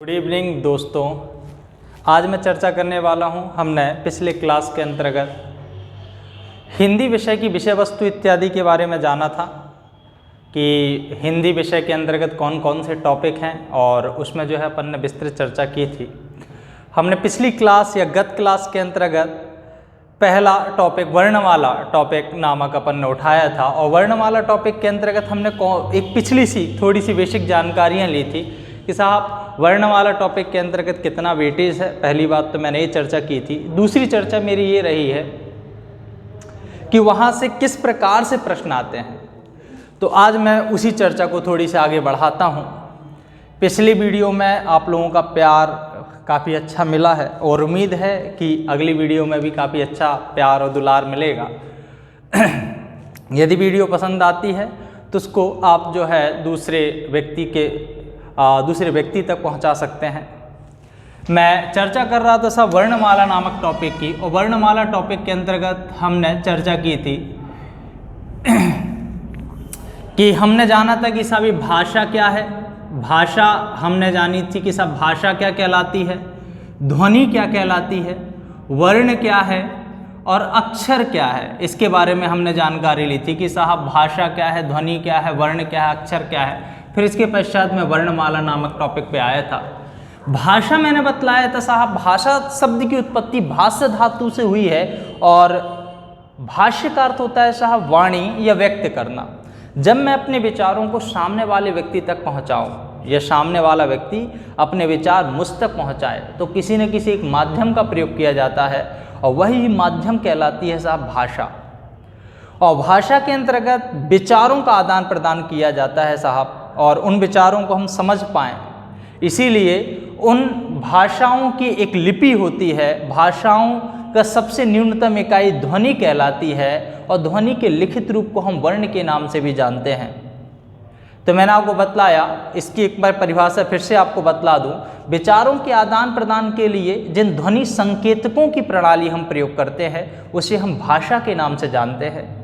Good evening दोस्तों, आज मैं चर्चा करने वाला हूं। हमने पिछले क्लास के अंतर्गत हिंदी विषय की विषय वस्तु इत्यादि के बारे में जाना था कि हिंदी विषय के अंतर्गत कौन कौन से टॉपिक हैं और उसमें जो है अपन ने विस्तृत चर्चा की थी। हमने पिछली क्लास या गत क्लास के अंतर्गत पहला टॉपिक वर्णमाला टॉपिक नामक अपन ने उठाया था और वर्णमाला टॉपिक के अंतर्गत हमने एक पिछली सी थोड़ी सी बेसिक जानकारियाँ ली थी कि साहब वर्णमाला टॉपिक के अंतर्गत कितना वेटेज है। पहली बात तो मैंने ये चर्चा की थी। दूसरी चर्चा मेरी ये रही है कि वहाँ से किस प्रकार से प्रश्न आते हैं, तो आज मैं उसी चर्चा को थोड़ी सी आगे बढ़ाता हूँ। पिछली वीडियो में आप लोगों का प्यार काफ़ी अच्छा मिला है और उम्मीद है कि अगली वीडियो में भी काफ़ी अच्छा प्यार और दुलार मिलेगा। यदि वीडियो पसंद आती है तो उसको आप जो है दूसरे व्यक्ति तक पहुंचा सकते हैं। मैं चर्चा कर रहा था सब वर्णमाला नामक टॉपिक की, और वर्णमाला टॉपिक के अंतर्गत हमने चर्चा की थी कि हमने जाना था कि सभी भाषा क्या है। भाषा हमने जानी थी कि सब भाषा क्या कहलाती है, ध्वनि क्या कहलाती है, वर्ण क्या है और अक्षर क्या है। इसके बारे में हमने जानकारी ली थी कि साहब भाषा क्या है, ध्वनि क्या है, वर्ण क्या है, अक्षर क्या है। फिर इसके पश्चात में वर्णमाला नामक टॉपिक पे आया था। भाषा मैंने बतलाया था साहब, भाषा शब्द की उत्पत्ति भाष्य धातु से हुई है और भाष्य का अर्थ होता है साहब वाणी या व्यक्त करना। जब मैं अपने विचारों को सामने वाले व्यक्ति तक पहुंचाऊं या सामने वाला व्यक्ति अपने विचार मुझ तक पहुंचाए तो किसी न किसी एक माध्यम का प्रयोग किया जाता है और वही माध्यम कहलाती है साहब भाषा। और भाषा के अंतर्गत विचारों का आदान प्रदान किया जाता है साहब, और उन विचारों को हम समझ पाएँ इसीलिए उन भाषाओं की एक लिपि होती है। भाषाओं का सबसे न्यूनतम इकाई ध्वनि कहलाती है और ध्वनि के लिखित रूप को हम वर्ण के नाम से भी जानते हैं। तो मैंने आपको बतलाया, इसकी एक बार परिभाषा फिर से आपको बतला दूं। विचारों के आदान प्रदान के लिए जिन ध्वनि संकेतकों की प्रणाली हम प्रयोग करते हैं उसे हम भाषा के नाम से जानते हैं।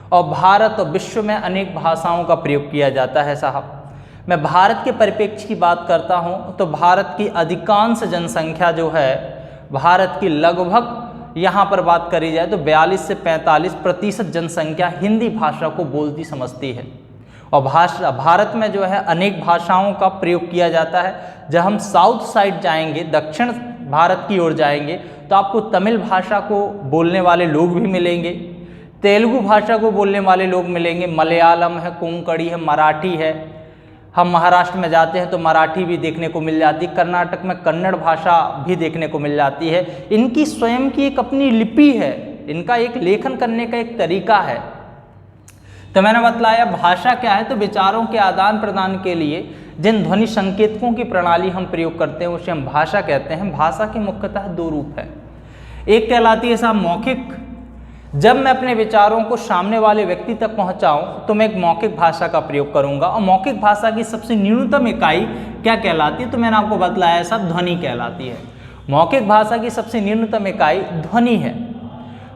और भारत और विश्व में अनेक भाषाओं का प्रयोग किया जाता है साहब। मैं भारत के परिप्रेक्ष्य की बात करता हूं तो भारत की अधिकांश जनसंख्या जो है, भारत की लगभग यहाँ पर बात करी जाए तो 42 से 45% जनसंख्या हिंदी भाषा को बोलती समझती है। और भारत में जो है अनेक भाषाओं का प्रयोग किया जाता है। जब हम साउथ साइड जाएंगे, दक्षिण भारत की ओर जाएंगे तो आपको तमिल भाषा को बोलने वाले लोग भी मिलेंगे, तेलुगु भाषा को बोलने वाले लोग मिलेंगे, मलयालम है, कोंकणी है, मराठी है। हम महाराष्ट्र में जाते हैं तो मराठी भी देखने को मिल जाती है, कर्नाटक में कन्नड़ भाषा भी देखने को मिल जाती है। इनकी स्वयं की एक अपनी लिपि है, इनका एक लेखन करने का एक तरीका है। तो मैंने बतलाया भाषा क्या है, तो विचारों के आदान प्रदान के लिए जिन ध्वनि संकेतकों की प्रणाली हम प्रयोग करते हैं उसे हम भाषा कहते हैं। भाषा के मुख्यतः दो रूप है। एक कहलाती है साहब मौखिक। जब मैं अपने विचारों को सामने वाले व्यक्ति तक पहुंचाऊं तो मैं एक मौखिक भाषा का प्रयोग करूंगा। और मौखिक भाषा की सबसे न्यूनतम इकाई क्या कहलाती है, तो मैंने आपको बतलाया सब ध्वनि कहलाती है। मौखिक भाषा की सबसे न्यूनतम इकाई ध्वनि है।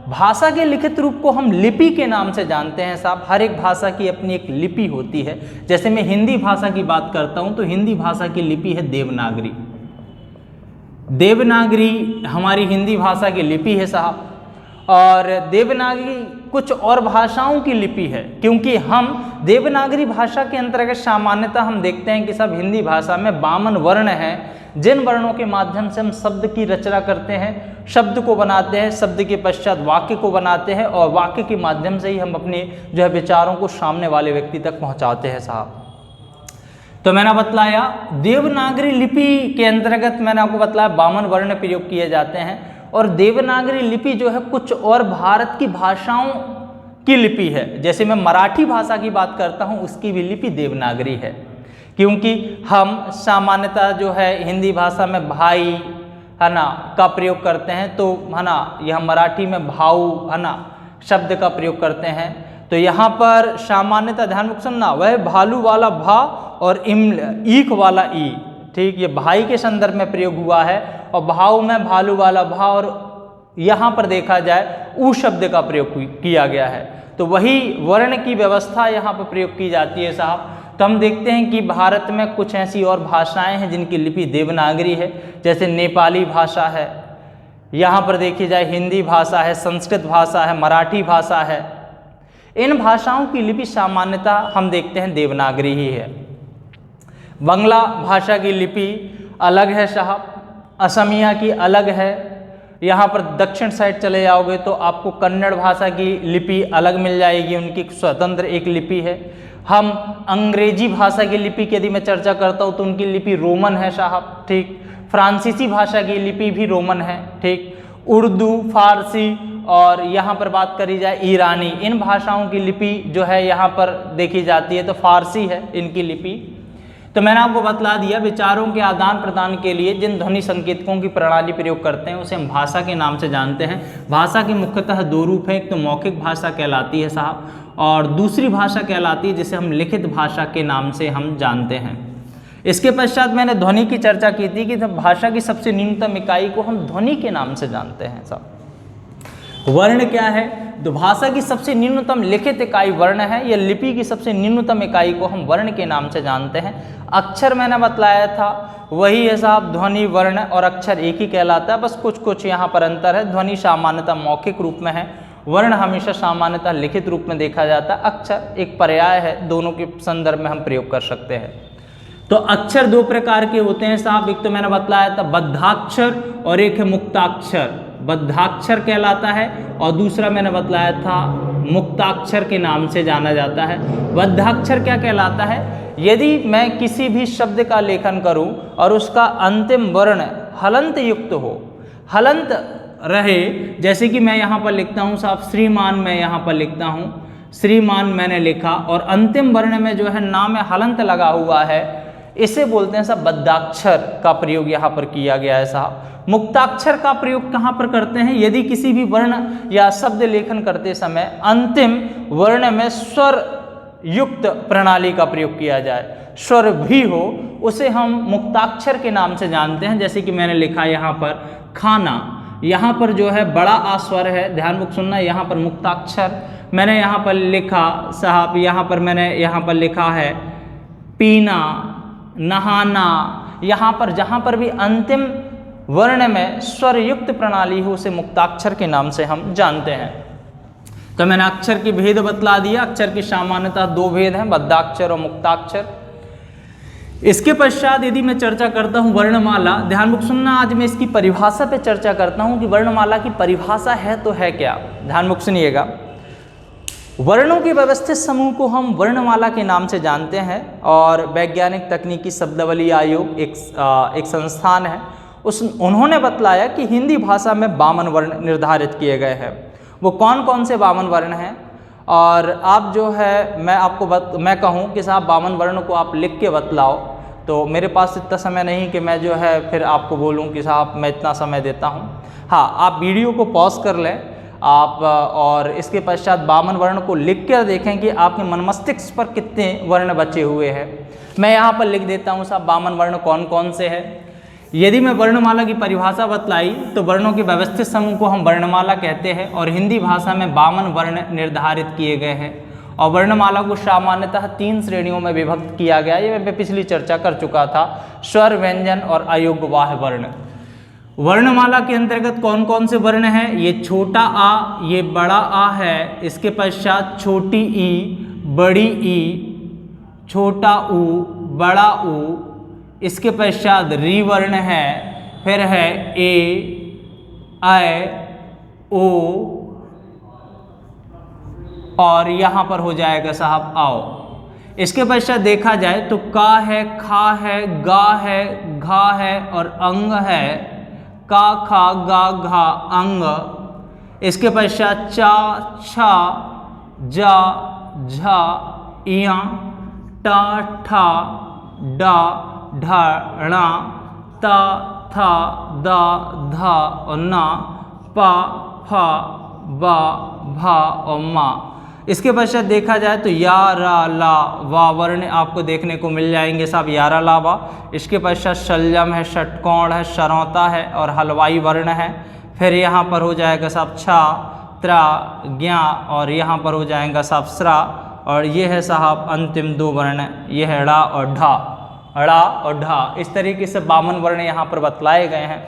भाषा के लिखित रूप को हम लिपि के नाम से जानते हैं साहब। हर एक भाषा की अपनी एक लिपि होती है। जैसे मैं हिंदी भाषा की बात करता हूं तो हिंदी भाषा की लिपि है देवनागरी। देवनागरी हमारी हिंदी भाषा की लिपि है साहब। और देवनागरी कुछ और भाषाओं की लिपि है, क्योंकि हम देवनागरी भाषा के अंतर्गत सामान्यतः हम देखते हैं कि सब हिंदी भाषा में 52 वर्ण हैं, जिन वर्णों के माध्यम से हम शब्द की रचना करते हैं, शब्द को बनाते हैं, शब्द के पश्चात वाक्य को बनाते हैं और वाक्य के माध्यम से ही हम अपने जो है विचारों को सामने वाले व्यक्ति तक पहुँचाते हैं साहब। तो मैंने बतलाया देवनागरी लिपि के अंतर्गत मैंने आपको बतलाया 52 वर्ण प्रयोग किए जाते हैं। और देवनागरी लिपि जो है कुछ और भारत की भाषाओं की लिपि है। जैसे मैं मराठी भाषा की बात करता हूँ उसकी भी लिपि देवनागरी है, क्योंकि हम सामान्यतः जो है हिंदी भाषा में भाई है ना का प्रयोग करते हैं, तो है ना यह मराठी में भाऊ है ना शब्द का प्रयोग करते हैं। तो यहाँ पर सामान्यतः ध्यान सुनना, वह भालू वाला भा और ईख वाला ई, ठीक, ये भाई के संदर्भ में प्रयोग हुआ है। और भाव में भालू वाला भा और यहाँ पर देखा जाए ऊ शब्द का प्रयोग किया गया है। तो वही वर्ण की व्यवस्था यहाँ पर प्रयोग की जाती है साहब। तो हम देखते हैं कि भारत में कुछ ऐसी और भाषाएं हैं जिनकी लिपि देवनागरी है, जैसे नेपाली भाषा है, यहाँ पर देखी जाए हिंदी भाषा है, संस्कृत भाषा है, मराठी भाषा है। इन भाषाओं की लिपि सामान्यतः हम देखते हैं देवनागरी ही है। बंगला भाषा की लिपि अलग है साहब, असमिया की अलग है। यहाँ पर दक्षिण साइड चले जाओगे तो आपको कन्नड़ भाषा की लिपि अलग मिल जाएगी, उनकी स्वतंत्र एक लिपि है। हम अंग्रेजी भाषा की लिपि की यदि मैं चर्चा करता हूँ तो उनकी लिपि रोमन है साहब, ठीक। फ्रांसीसी भाषा की लिपि भी रोमन है, ठीक। उर्दू, फारसी और यहाँ पर बात करी जाए ईरानी, इन भाषाओं की लिपि जो है यहाँ पर देखी जाती है तो फारसी है इनकी लिपि। तो मैंने आपको बतला दिया, विचारों के आदान प्रदान के लिए जिन ध्वनि संकेतकों की प्रणाली प्रयोग करते हैं उसे हम भाषा के नाम से जानते हैं। भाषा के मुख्यतः दो रूप हैं, एक तो मौखिक भाषा कहलाती है साहब, और दूसरी भाषा कहलाती है जिसे हम लिखित भाषा के नाम से हम जानते हैं। इसके पश्चात मैंने ध्वनि की चर्चा की थी कि भाषा की सबसे न्यूनतम इकाई को हम ध्वनि के नाम से जानते हैं साहब। वर्ण क्या है? तो भाषा की सबसे न्यूनतम लिखित इकाई वर्ण है, या लिपि की सबसे न्यूनतम इकाई को हम वर्ण के नाम से जानते हैं। अक्षर मैंने बतलाया था वही है साहब, ध्वनि, वर्ण और अक्षर एक ही कहलाता है, बस कुछ कुछ यहाँ पर अंतर है। ध्वनि सामान्यतः मौखिक रूप में है, वर्ण हमेशा सामान्यतः लिखित रूप में देखा जाता है। अक्षर एक पर्याय है, दोनों के संदर्भ में हम प्रयोग कर सकते हैं। तो अक्षर दो प्रकार के होते हैं साहब, एक तो मैंने बतलाया था बद्धाक्षर और एक है मुक्ताक्षर। बद्धाक्षर कहलाता है और दूसरा मैंने बतलाया था मुक्ताक्षर के नाम से जाना जाता है। बद्धाक्षर क्या कहलाता है? यदि मैं किसी भी शब्द का लेखन करूं और उसका अंतिम वर्ण हलंत युक्त हो, हलंत रहे, जैसे कि मैं यहाँ पर लिखता हूँ साहब श्रीमान, मैं यहाँ पर लिखता हूँ श्रीमान मैंने लिखा और अंतिम वर्ण में जो है नाम में हलंत लगा हुआ है, इसे बोलते हैं साहब बद्धाक्षर का प्रयोग यहाँ पर किया गया है साहब। मुक्ताक्षर का प्रयोग कहाँ पर करते हैं? यदि किसी भी वर्ण या शब्द लेखन करते समय अंतिम वर्ण में स्वर युक्त प्रणाली का प्रयोग किया जाए, स्वर भी हो, उसे हम मुक्ताक्षर के नाम से जानते हैं। जैसे कि मैंने लिखा यहाँ पर खाना, यहाँ पर जो है बड़ा आ स्वर है, ध्यानपूर्वक सुनना, यहाँ पर मुक्ताक्षर मैंने यहाँ पर लिखा साहब, यहाँ पर मैंने यहाँ पर लिखा है पीना, नहाना। यहाँ पर जहाँ पर भी अंतिम वर्ण में स्वर युक्त प्रणाली हो उसे मुक्ताक्षर के नाम से हम जानते हैं। तो मैंने अक्षर की भेद बतला दिया। अक्षर की सामान्यतः दो भेद हैं, बद्धाक्षर और मुक्ताक्षर। इसके पश्चात यदि मैं चर्चा करता हूँ वर्णमाला, ध्यानपूर्वक सुनना, आज मैं इसकी परिभाषा पे चर्चा करता हूँ कि वर्णमाला की परिभाषा है तो है क्या। ध्यानपूर्वक सुनिएगा। वर्णों के व्यवस्थित समूह को हम वर्णमाला के नाम से जानते हैं और वैज्ञानिक तकनीकी शब्दावली आयोग एक संस्थान है, उन्होंने बतलाया कि हिंदी भाषा में 52 वर्ण निर्धारित किए गए हैं। वो कौन कौन से 52 वर्ण हैं? और आप जो है मैं कहूँ कि साहब 52 वर्ण को आप लिख के बतलाओ, तो मेरे पास इतना समय नहीं कि मैं जो है फिर आपको बोलूँ कि साहब मैं इतना समय देता हूँ। हाँ, आप वीडियो को पॉज कर लें आप, और इसके पश्चात 52 वर्ण को लिख कर देखें कि आपके मन मस्तिष्क पर कितने वर्ण बचे हुए हैं। मैं यहाँ पर लिख देता हूँ साहब 52 वर्ण कौन कौन से हैं। यदि मैं वर्णमाला की परिभाषा बतलाई तो वर्णों के व्यवस्थित समूह को हम वर्णमाला कहते हैं और हिंदी भाषा में 52 वर्ण निर्धारित किए गए हैं और वर्णमाला को सामान्यतः 3 श्रेणियों में विभक्त किया गया। ये मैं पिछली चर्चा कर चुका था, स्वर, व्यंजन और अयोग्य बाह्य वर्ण। वर्णमाला के अंतर्गत कौन कौन से वर्ण हैं? ये छोटा आ, ये बड़ा आ है, इसके पश्चात छोटी ई, बड़ी ई, छोटा ऊ, बड़ा ऊ, इसके पश्चात री वर्ण है, फिर है ए, ऐ, ओ और यहाँ पर हो जाएगा साहब आओ। इसके पश्चात देखा जाए तो का है, खा है, गा है, घा है और अंग है, का, खा, गा, घा, अंग। इसके पश्चात चा, छा, जा, झा, इया, टा, ठा, डा, ढा, णा, ता, था, दा, धा और ना, पा, फा, बा, भा और मा। इसके पश्चात देखा जाए तो या, रा, ला, वा वर्ण आपको देखने को मिल जाएंगे साहब, यारा, ला, वा। इसके पश्चात शलजम है, षटकोण है, सरौता है और हलवाई वर्ण है। फिर यहाँ पर हो जाएगा साहब छा, त्रा, ज्ञा और यहाँ पर हो जाएगा साहब स्रा, और ये है साहब अंतिम 2 वर्ण, ये है ड़ा और ढा, ड़ा और ढा। इस तरीके से 52 वर्ण यहाँ पर बतलाए गए हैं।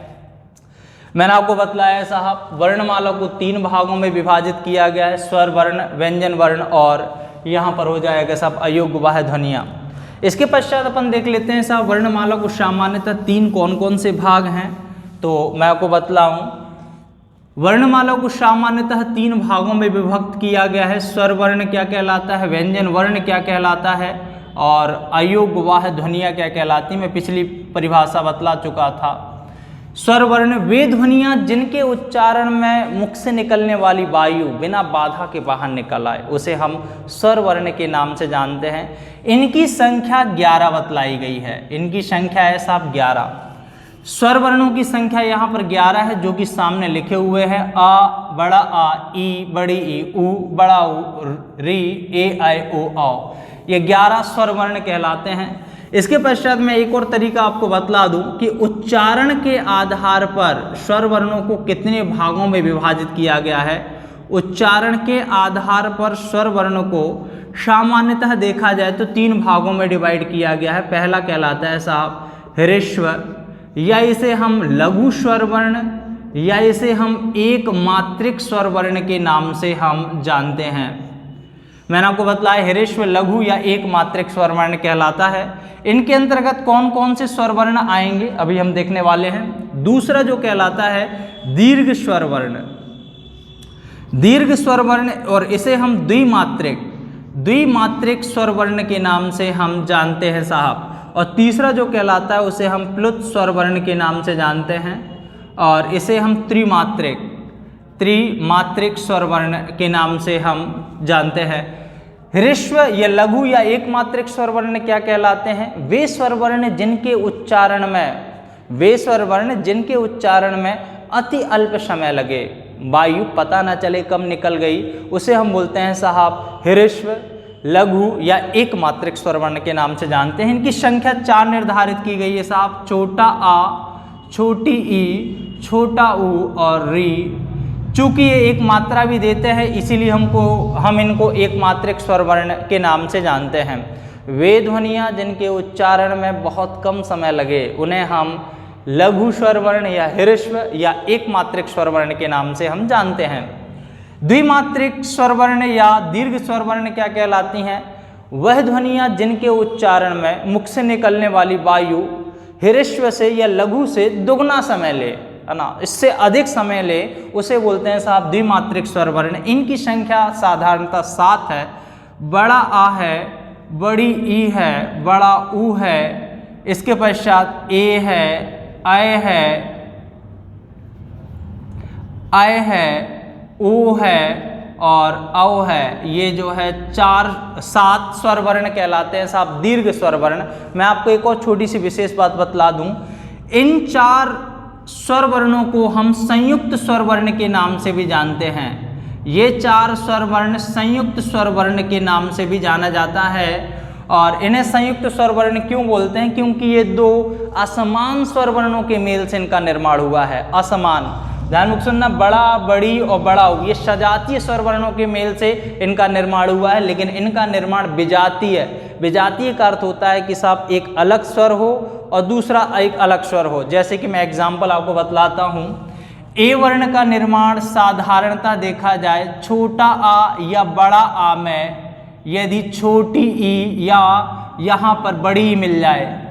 मैंने आपको बतलाया साहब वर्णमाला को 3 भागों में विभाजित किया गया है, स्वर वर्ण, व्यंजन वर्ण और यहाँ पर हो जाएगा साहब अयोग्य बाह्य ध्वनियाँ। इसके पश्चात अपन देख लेते हैं साहब वर्णमाला को सामान्यतः 3 कौन कौन से भाग हैं। तो मैं आपको बतलाऊं, वर्णमाला को सामान्यतः 3 भागों में विभक्त किया गया है। स्वर वर्ण क्या कहलाता है, व्यंजन वर्ण क्या कहलाता है और अयोग्य बाह्य ध्वनियाँ क्या कहलाती। मैं पिछली परिभाषा बतला चुका था। स्वर वर्ण वे ध्वनियाँ जिनके उच्चारण में मुख से निकलने वाली वायु बिना बाधा के बाहर निकल आए, उसे हम स्वर वर्ण के नाम से जानते हैं। इनकी संख्या 11 बतलाई गई है। इनकी संख्या है साहब 11। स्वर वर्णों की संख्या यहाँ पर 11 है, जो कि सामने लिखे हुए हैं। आ बड़ा आ, ई बड़ी ई, उ बड़ा उ, री, ए आई ओ आओ, ये 11 स्वर वर्ण कहलाते हैं। इसके पश्चात मैं एक और तरीका आपको बतला दूं कि उच्चारण के आधार पर स्वर वर्णों को कितने भागों में विभाजित किया गया है। उच्चारण के आधार पर स्वर वर्णों को सामान्यतः देखा जाए तो 3 भागों में डिवाइड किया गया है। पहला कहलाता है साहब ह्रस्व, या इसे हम लघु स्वर वर्ण, या इसे हम एक मात्रिक स्वर वर्ण के नाम से हम जानते हैं। मैंने आपको बतलाया ह्रस्व, लघु या एक मात्रिक स्वर वर्ण कहलाता है। इनके अंतर्गत कौन कौन से स्वर वर्ण आएंगे अभी हम देखने वाले हैं। दूसरा जो कहलाता है दीर्घ स्वर वर्ण, दीर्घ स्वर वर्ण, और इसे हम द्विमात्रिक स्वर वर्ण के नाम से हम जानते हैं साहब। और तीसरा जो कहलाता है उसे हम प्लुत स्वर वर्ण के नाम से जानते हैं, और इसे हम त्रिमात्रिक स्वर वर्ण के नाम से हम जानते हैं। ह्रस्व या लघु या एक मात्रिक स्वर वर्ण क्या कहलाते हैं? वे स्वर वर्ण जिनके उच्चारण में अति अल्प समय लगे, वायु पता न चले कब निकल गई, उसे हम बोलते हैं साहब ह्रस्व, लघु या एक मात्रिक स्वर वर्ण के नाम से जानते हैं। इनकी संख्या 4 निर्धारित की गई है साहब, छोटा आ, छोटी ई, छोटा ऊ और री। चूंकि ये एक मात्रा भी देते हैं इसीलिए हम इनको एक मात्रिक स्वर वर्ण के नाम से जानते हैं। वे ध्वनियाँ जिनके उच्चारण में बहुत कम समय लगे उन्हें हम लघु स्वर वर्ण या ह्रस्व या एक मात्रिक स्वर वर्ण के नाम से हम जानते हैं। द्विमात्रिक स्वर वर्ण या दीर्घ स्वर वर्ण क्या कहलाती हैं? वह ध्वनियाँ जिनके उच्चारण में मुख से निकलने वाली वायु ह्रस्व से या लघु से दुगना समय ले, है ना, इससे अधिक समय ले, उसे बोलते हैं साहब द्विमात्रिक स्वर वर्ण। इनकी संख्या साधारणतः 7 है। बड़ा आ है, बड़ी ई है, बड़ा ऊ है, इसके पश्चात ए है, आय है, ऊ है और औ है। ये जो है 7 स्वर वर्ण कहलाते हैं साहब दीर्घ स्वर वर्ण। मैं आपको एक और छोटी सी विशेष बात बतला दूं, इन 4 स्वर वर्णों को हम संयुक्त स्वर वर्ण के नाम से भी जानते हैं। ये 4 स्वर वर्ण संयुक्त स्वर वर्ण के नाम से भी जाना जाता है। और इन्हें संयुक्त स्वर वर्ण क्यों बोलते हैं? क्योंकि ये 2 असमान स्वर वर्णों के मेल से इनका निर्माण हुआ है। असमान, ध्यान में सुनना, बड़ा, बड़ी और बड़ा, ये सजातीय स्वर वर्णों के मेल से इनका निर्माण हुआ है, लेकिन इनका निर्माण विजातीय है। विजातीय का अर्थ होता है कि साहब एक अलग स्वर हो और दूसरा एक अलग स्वर हो। जैसे कि मैं एग्जाम्पल आपको बतलाता हूँ। ए वर्ण का निर्माण साधारणतः देखा जाए छोटा आ या बड़ा आ में यदि छोटी ई या यहाँ पर बड़ी ई मिल जाए,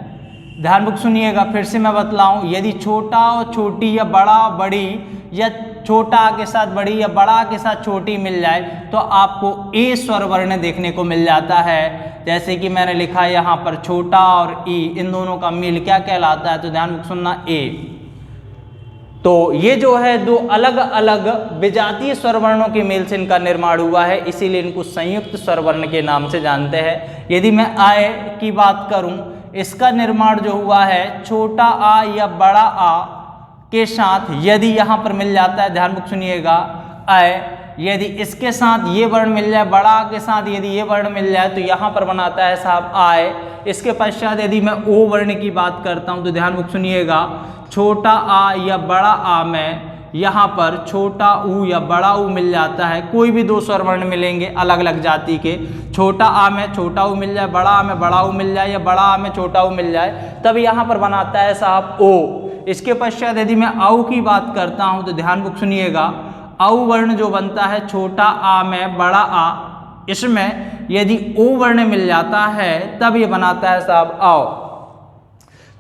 ध्यानपूर्वक सुनिएगा, फिर से मैं बतलाऊं, यदि छोटा और छोटी या बड़ा बड़ी या छोटा के साथ बड़ी या बड़ा के साथ छोटी मिल जाए तो आपको ए स्वर वर्ण देखने को मिल जाता है। जैसे कि मैंने लिखा यहाँ पर छोटा और ई, इन दोनों का मेल क्या कहलाता है? तो ध्यानपूर्वक सुनना, ए। तो ये जो है 2 अलग अलग विजातीय स्वर वर्णों के मेल से इनका निर्माण हुआ है, इसीलिए इनको संयुक्त स्वर वर्ण के नाम से जानते हैं। यदि मैं आय की बात करूं, इसका निर्माण जो हुआ है छोटा आ या बड़ा आ के साथ यदि यहाँ पर मिल जाता है, ध्यानपूर्वक सुनिएगा, आय, यदि इसके साथ ये वर्ण मिल जाए, बड़ा के साथ यदि ये वर्ण मिल जाए तो यहाँ पर बनाता है साहब आय। इसके पश्चात यदि मैं ओ वर्ण की बात करता हूँ तो ध्यानपूर्वक सुनिएगा, छोटा आ या बड़ा आ में यहाँ पर छोटा ऊ या बड़ा ऊ मिल जाता है, कोई भी दो स्वर वर्ण मिलेंगे अलग अलग जाति के, छोटा आ में छोटा ऊ मिल जाए, बड़ा आ में बड़ा ऊ मिल जाए या बड़ा आ में छोटा ऊ मिल जाए, तब यहाँ पर बनाता है साहब ओ। इसके पश्चात यदि मैं औ की बात करता हूँ तो ध्यानपूर्वक सुनिएगा, औ वर्ण जो बनता है छोटा आ में बड़ा आ, इसमें यदि ओ वर्ण मिल जाता है तब ये बनाता है साहब आओ।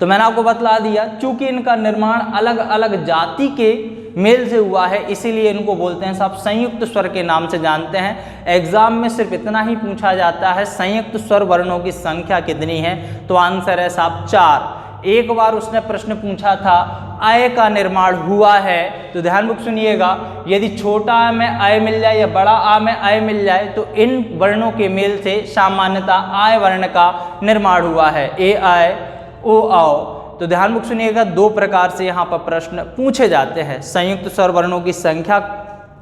तो मैंने आपको बतला दिया, चूंकि इनका निर्माण अलग अलग जाति के मेल से हुआ है इसीलिए इनको बोलते हैं साहब संयुक्त स्वर के नाम से जानते हैं। एग्जाम में सिर्फ इतना ही पूछा जाता है संयुक्त स्वर वर्णों की संख्या कितनी है, तो आंसर है साहब 4। एक बार उसने प्रश्न पूछा था अय का निर्माण हुआ है, तो ध्यानपूर्वक सुनिएगा, यदि छोटा आ में अय मिल जाए या बड़ा आ में अय मिल जाए तो इन वर्णों के मेल से सामान्यतः आय वर्ण का निर्माण हुआ है, ए आय ओ आओ। तो ध्यानपूर्वक सुनिएगा, दो प्रकार से यहाँ पर प्रश्न पूछे जाते हैं, संयुक्त स्वर वर्णों की संख्या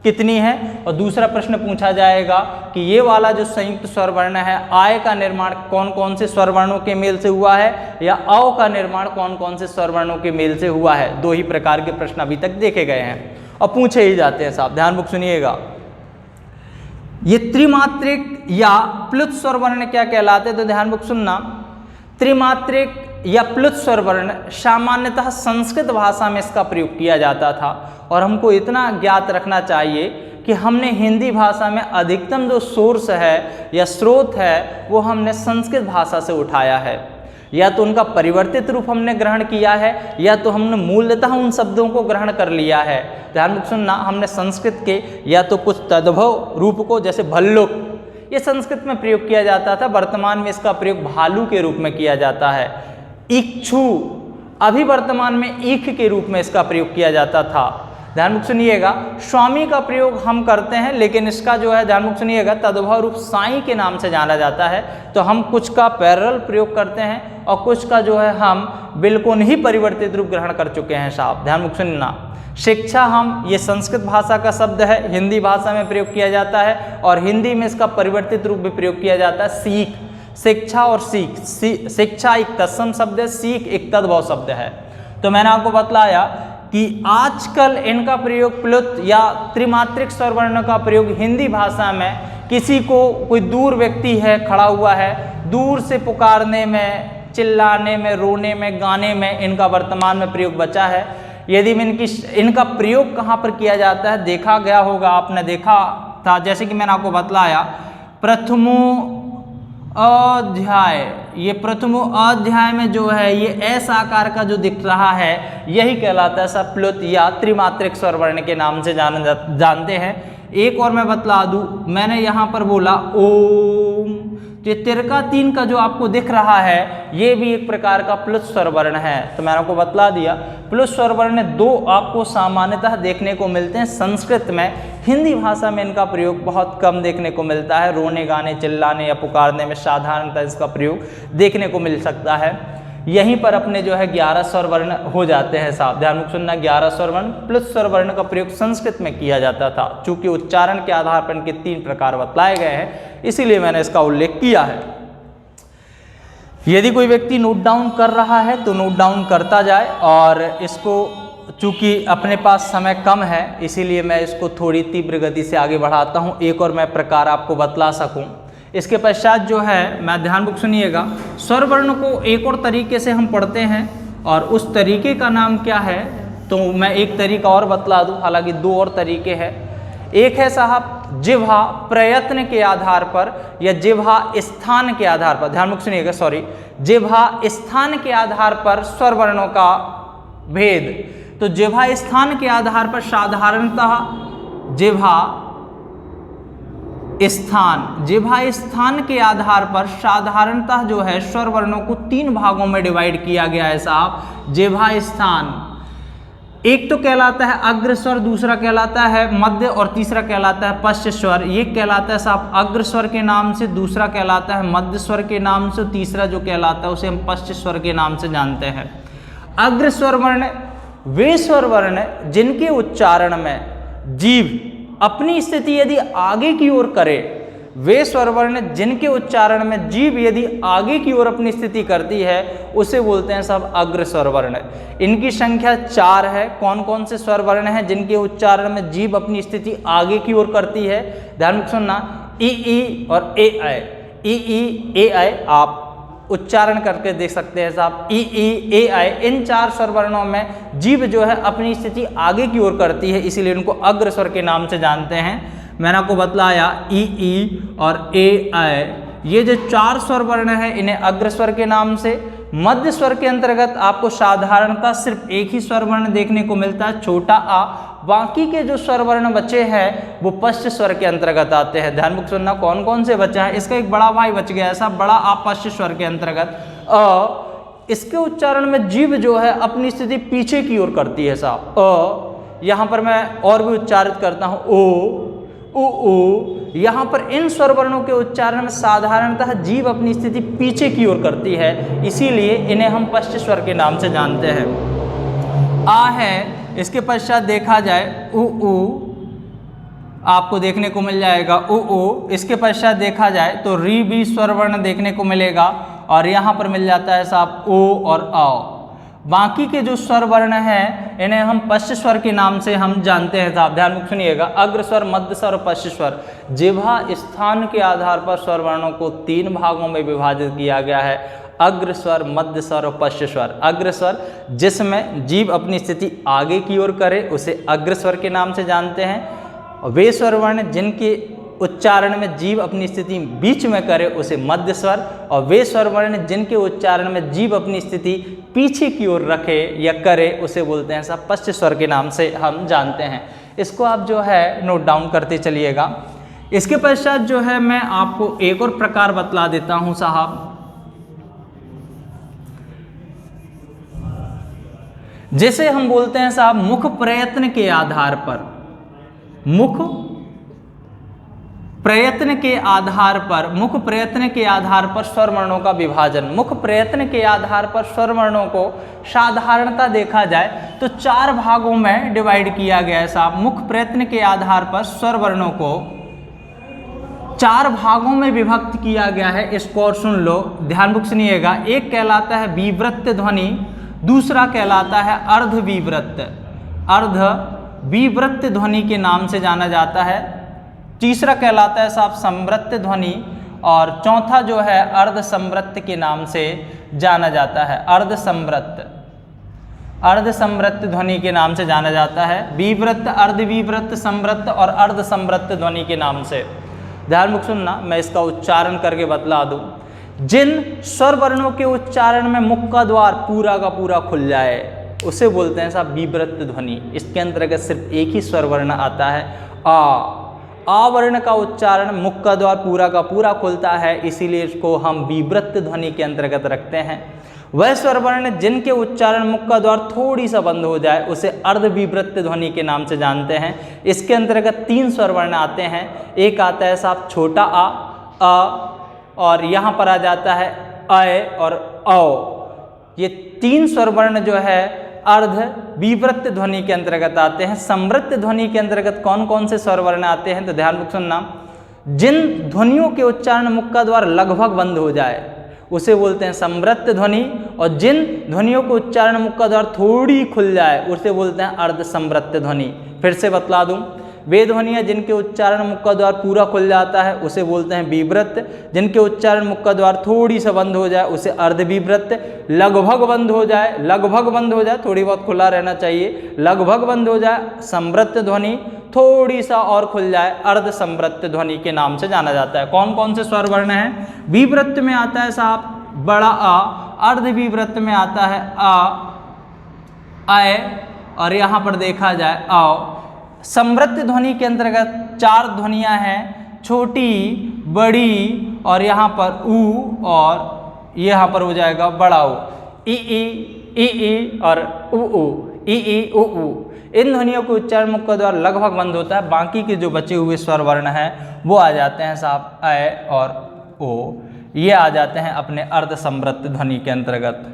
कितनी है, और दूसरा प्रश्न पूछा जाएगा कि ये वाला जो संयुक्त स्वर वर्ण है आय का निर्माण कौन कौन से स्वर वर्णों के मेल से हुआ है, या औ का निर्माण कौन कौन से स्वर वर्णों के मेल से हुआ है। दो ही प्रकार के प्रश्न अभी तक देखे गए हैं और पूछे ही जाते हैं साहब। ध्यानपूर्वक सुनिएगा, ये त्रिमात्रिक या प्लुत स्वर वर्ण क्या कहलाते हैं, तो ध्यानपूर्वक सुनना, त्रिमात्रिक या प्लुत स्वर वर्ण सामान्यतः संस्कृत भाषा में इसका प्रयोग किया जाता था, और हमको इतना ज्ञात रखना चाहिए कि हमने हिंदी भाषा में अधिकतम जो सोर्स है या स्रोत है वो हमने संस्कृत भाषा से उठाया है, या तो उनका परिवर्तित रूप हमने ग्रहण किया है या तो हमने मूलतः उन शब्दों को ग्रहण कर लिया है। ध्यान सुनना, हमने संस्कृत के या तो कुछ तद्भव रूप को, जैसे भल्लुक, ये संस्कृत में प्रयोग किया जाता था, वर्तमान में इसका प्रयोग भालू के रूप में किया जाता है। इच्छु अभी वर्तमान में ईख के रूप में इसका प्रयोग किया जाता था। ध्यानमुख सुनिएगा, स्वामी का प्रयोग हम करते हैं लेकिन इसका जो है ध्यानमुख सुनिएगा तद्भव रूप साई के नाम से जाना जाता है। तो हम कुछ का पैरेलल प्रयोग करते हैं और कुछ का जो है हम बिल्कुल ही परिवर्तित रूप ग्रहण कर चुके हैं साहब। ध्यानमुख सुनना, शिक्षा हम, ये संस्कृत भाषा का शब्द है, हिंदी भाषा में प्रयोग किया जाता है और हिंदी में इसका परिवर्तित रूप भी प्रयोग किया जाता है, सीख। शिक्षा और सीख, शिक्षा एक तत्सम शब्द है, सीख एक तद्भव शब्द है। तो मैंने आपको बतलाया कि आजकल इनका प्रयोग प्लुत या त्रिमात्रिक स्वर वर्ण का प्रयोग हिंदी भाषा में किसी को, कोई दूर व्यक्ति है खड़ा हुआ है, दूर से पुकारने में, चिल्लाने में, रोने में, गाने में इनका वर्तमान में प्रयोग बचा है। यदि में इनका प्रयोग कहाँ पर किया जाता है देखा गया होगा, आपने देखा था, जैसे कि मैंने आपको बतलाया प्रथमो अध्याय, ये प्रथमो अध्याय में जो है ये एस आकार का जो दिख रहा है यही कहलाता है सब प्लुत या त्रिमात्रिक स्वर वर्ण के नाम से जानते हैं। एक और मैं बतला दूं, मैंने यहाँ पर बोला ओम, तो ये तिरका 3 का जो आपको दिख रहा है ये भी एक प्रकार का प्लुत स्वर वर्ण है। तो मैंने आपको बतला दिया, प्लुत स्वर वर्ण 2 आपको सामान्यतः देखने को मिलते हैं संस्कृत में, हिंदी भाषा में इनका प्रयोग बहुत कम देखने को मिलता है। रोने, गाने, चिल्लाने या पुकारने में साधारणतः इसका प्रयोग देखने को मिल सकता है। यहीं पर अपने जो है 11 स्वर वर्ण हो जाते हैं साहब। ध्यान सुनना, 11 स्वर वर्ण, प्लुत स्वर वर्ण का प्रयोग संस्कृत में किया जाता था। चूंकि उच्चारण के आधार पर इनके 3 प्रकार बतलाए गए हैं इसीलिए मैंने इसका उल्लेख किया है। यदि कोई व्यक्ति नोट डाउन कर रहा है तो नोट डाउन करता जाए, और इसको चूंकि अपने पास समय कम है इसीलिए मैं इसको थोड़ी तीव्र गति से आगे बढ़ाता हूँ, एक और मैं प्रकार आपको बतला सकूँ। इसके पश्चात जो है, मैं ध्यानपूर्वक सुनिएगा, स्वर वर्ण को एक और तरीके से हम पढ़ते हैं और उस तरीके का नाम क्या है, तो मैं एक तरीका और बतला दूं, हालांकि 2 और तरीके हैं। एक है साहब जिह्वा प्रयत्न के आधार पर या जिह्वा स्थान के आधार पर, ध्यानपूर्वक सुनिएगा, सॉरी, जिह्वा स्थान के आधार पर स्वर वर्णों का भेद। तो जिह्वा स्थान के आधार पर साधारणतः जिह्वा स्थान के आधार पर साधारणतः जो है स्वर वर्णों को 3 भागों में डिवाइड किया गया है साहब। जिह्वा स्थान एक तो कहलाता है अग्र स्वर, दूसरा कहलाता है मध्य और तीसरा कहलाता है पश्च स्वर। ये कहलाता है साहब अग्र स्वर के नाम से, दूसरा कहलाता है मध्य स्वर के नाम से, तीसरा जो कहलाता है उसे हम पश्च स्वर के नाम से जानते हैं। अग्र स्वर वर्ण वे स्वर वर्ण जिनके उच्चारण में जीभ अपनी स्थिति यदि आगे की ओर करे, वे स्वर वर्ण जिनके उच्चारण में जीभ यदि आगे की ओर अपनी स्थिति करती है उसे बोलते हैं साहब अग्र स्वर वर्ण। इनकी संख्या 4 है। कौन कौन से स्वर वर्ण हैं जिनके उच्चारण में जीभ अपनी स्थिति आगे की ओर करती है? ध्यान में सुनना, ई और ए आई। ई ए आई आप उच्चारण करके देख सकते हैं साहब। ई ए आई, इन 4 स्वर वर्णों में जीभ जो है अपनी स्थिति आगे की ओर करती है, इसीलिए इनको अग्र स्वर के नाम से जानते हैं। मैंने आपको बतलाया ई और ए आई, ये जो 4 स्वर वर्ण हैं इन्हें अग्र स्वर के नाम से। मध्य स्वर के अंतर्गत आपको साधारणतः सिर्फ एक ही स्वर वर्ण देखने को मिलता है, छोटा आ। बाकी के जो स्वर वर्ण बचे हैं वो पश्च स्वर के अंतर्गत आते हैं। ध्यान में सुनना, कौन कौन से बचे हैं? इसका एक बड़ा भाई बच गया है साहब, बड़ा आ पश्च स्वर के अंतर्गत अ। इसके उच्चारण में जीभ जो है अपनी स्थिति पीछे की ओर करती है साहब, अ। यहाँ पर मैं और भी उच्चारित करता हूँ, ओ उ। यहाँ पर इन स्वर वर्णों के उच्चारण में साधारणतः जीभ अपनी स्थिति पीछे की ओर करती है, इसीलिए इन्हें हम पश्च स्वर के नाम से जानते हैं। आ है, इसके पश्चात देखा जाए उ आपको देखने को मिल जाएगा, उ। इसके पश्चात देखा जाए तो री भी स्वर वर्ण देखने को मिलेगा और यहाँ पर मिल जाता है साहब ओ और आओ। बाकी के जो स्वर वर्ण हैं इन्हें हम पश्च स्वर के नाम से हम जानते हैं साहब। ध्यान में सुनिएगा, अग्र स्वर, मध्य स्वर और पश्च स्वर। जिह्वा स्थान के आधार पर स्वर वर्णों को 3 भागों में विभाजित किया गया है, अग्र स्वर, मध्य स्वर और पश्च स्वर। अग्र स्वर जिसमें जीभ अपनी स्थिति आगे की ओर करे उसे अग्र स्वर के नाम से जानते हैं। वे स्वर वर्ण जिनके उच्चारण में जीभ अपनी स्थिति बीच में करे उसे मध्य स्वर, और वे स्वर वर्ण जिनके उच्चारण में जीभ अपनी स्थिति पीछे की ओर रखे या करे उसे बोलते हैं साहब पश्च स्वर के नाम से हम जानते हैं। इसको आप जो है नोट डाउन करते चलिएगा। इसके पश्चात जो है मैं आपको एक और प्रकार बतला देता हूं साहब, जैसे हम बोलते हैं साहब मुख प्रयत्न के आधार पर, मुख प्रयत्न के आधार पर, मुख प्रयत्न के आधार पर स्वर वर्णों का विभाजन। मुख प्रयत्न के आधार पर स्वर वर्णों को साधारणतः देखा जाए तो 4 भागों में डिवाइड किया गया है साहब। मुख प्रयत्न के आधार पर स्वर वर्णों को 4 भागों में विभक्त किया गया है। इसको और सुन लो, ध्यान बुक सुनिएगा। एक कहलाता है विवृत्त ध्वनि, दूसरा कहलाता है अर्ध विवृत्त, अर्ध विवृत्त ध्वनि के नाम से जाना जाता है। तीसरा कहलाता है साहब संवृत्त ध्वनि, और चौथा जो है अर्ध संवृत्त के नाम से जाना जाता है, अर्ध संवृत्त, अर्ध संवृत्त ध्वनि के नाम से जाना जाता है। विवृत्त, अर्ध विवृत्त, संवृत्त और अर्ध संवृत्त ध्वनि के नाम से। ध्यान बुक सुनना, मैं इसका उच्चारण करके बतला दूं। जिन स्वर वर्णों के उच्चारण में मुख का द्वार पूरा का पूरा खुल जाए उसे बोलते हैं साहब विवृत्त ध्वनि। इसके अंतर्गत सिर्फ एक ही स्वर वर्ण आता है, आ वर्ण का उच्चारण मुख का द्वार पूरा का पूरा खुलता है, इसीलिए इसको हम विवृत्त ध्वनि के अंतर्गत रखते हैं। वह स्वर वर्ण जिनके उच्चारण मुख का द्वार थोड़ी सा बंद हो जाए उसे अर्ध विवृत्त ध्वनि के नाम से जानते हैं। इसके अंतर्गत 3 स्वर वर्ण आते हैं। एक आता है साहब छोटा आ, और यहाँ पर आ जाता है अय और औ। ये 3 स्वर वर्ण जो है अर्ध विवृत्त ध्वनि के अंतर्गत आते हैं। संवृत्त ध्वनि के अंतर्गत कौन कौन से स्वर वर्ण आते हैं तो ध्यान बुक सुनना। जिन ध्वनियों के उच्चारण मुख का द्वार लगभग बंद हो जाए उसे बोलते हैं संवृत्त ध्वनि, और जिन ध्वनियों को उच्चारण मुख का द्वार थोड़ी खुल जाए उसे बोलते हैं अर्ध संवृत्त ध्वनि। फिर से बतला दूं, वे ध्वनियाँ जिनके उच्चारण मुख का द्वार पूरा खुल जाता है उसे बोलते हैं विवृत्त, जिनके उच्चारण मुख का द्वार थोड़ी सा बंद हो जाए उसे अर्ध विवृत्त, लगभग बंद हो जाए, लगभग बंद हो जाए, थोड़ी बहुत खुला रहना चाहिए, लगभग बंद हो जाए संवृत्त ध्वनि, थोड़ी सा और खुल जाए अर्ध संवृत्त ध्वनि के नाम से जाना जाता है। कौन कौन से स्वर वर्ण हैं? विवृत्त में आता है साहब बड़ा आ, अर्ध विवृत्त में आता है आ, आय, और यहाँ पर देखा जाए आओ। संवृत्त ध्वनि के अंतर्गत 4 ध्वनियाँ हैं, छोटी, बड़ी और यहाँ पर ऊ, और यहाँ पर हो जाएगा बड़ा ऊ, ई और ऊ, ई ऊ। इन ध्वनियों के उच्चारण मुख का द्वार लगभग बंद होता है। बाकी के जो बचे हुए स्वर वर्ण हैं वो आ जाते हैं साहब अय और ओ, ये आ जाते हैं अपने अर्ध संवृत्त ध्वनि के अंतर्गत।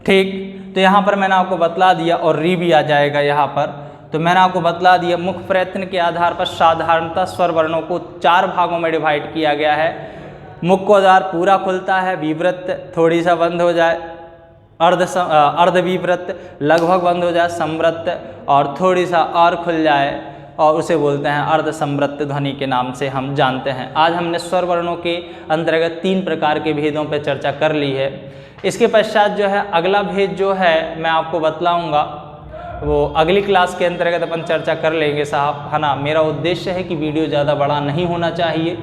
ठीक, तो यहाँ पर मैंने आपको बतला दिया, और री भी आ जाएगा यहाँ पर। तो मैंने आपको बतला दिया, मुख्य प्रयत्न के आधार पर साधारणतः स्वर वर्णों को 4 भागों में डिवाइड किया गया है। मुख्य द्वार पूरा खुलता है, विवृत थोड़ी सा बंद हो जाए, अर्धविवृत लगभग बंद हो जाए, संवृत और थोड़ी सा और खुल जाए, और उसे बोलते हैं अर्धसंवृत ध्वनि के नाम से हम जानते हैं। आज हमने स्वर वर्णों के अंतर्गत 3 प्रकार के भेदों पर चर्चा कर ली है। इसके पश्चात जो है अगला भेद जो है मैं आपको बतलाऊंगा, वो अगली क्लास के अंतर्गत अपन चर्चा कर लेंगे साहब, है ना। मेरा उद्देश्य है कि वीडियो ज़्यादा बड़ा नहीं होना चाहिए।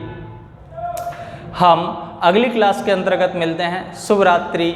हम अगली क्लास के अंतर्गत मिलते हैं। शुभ रात्रि।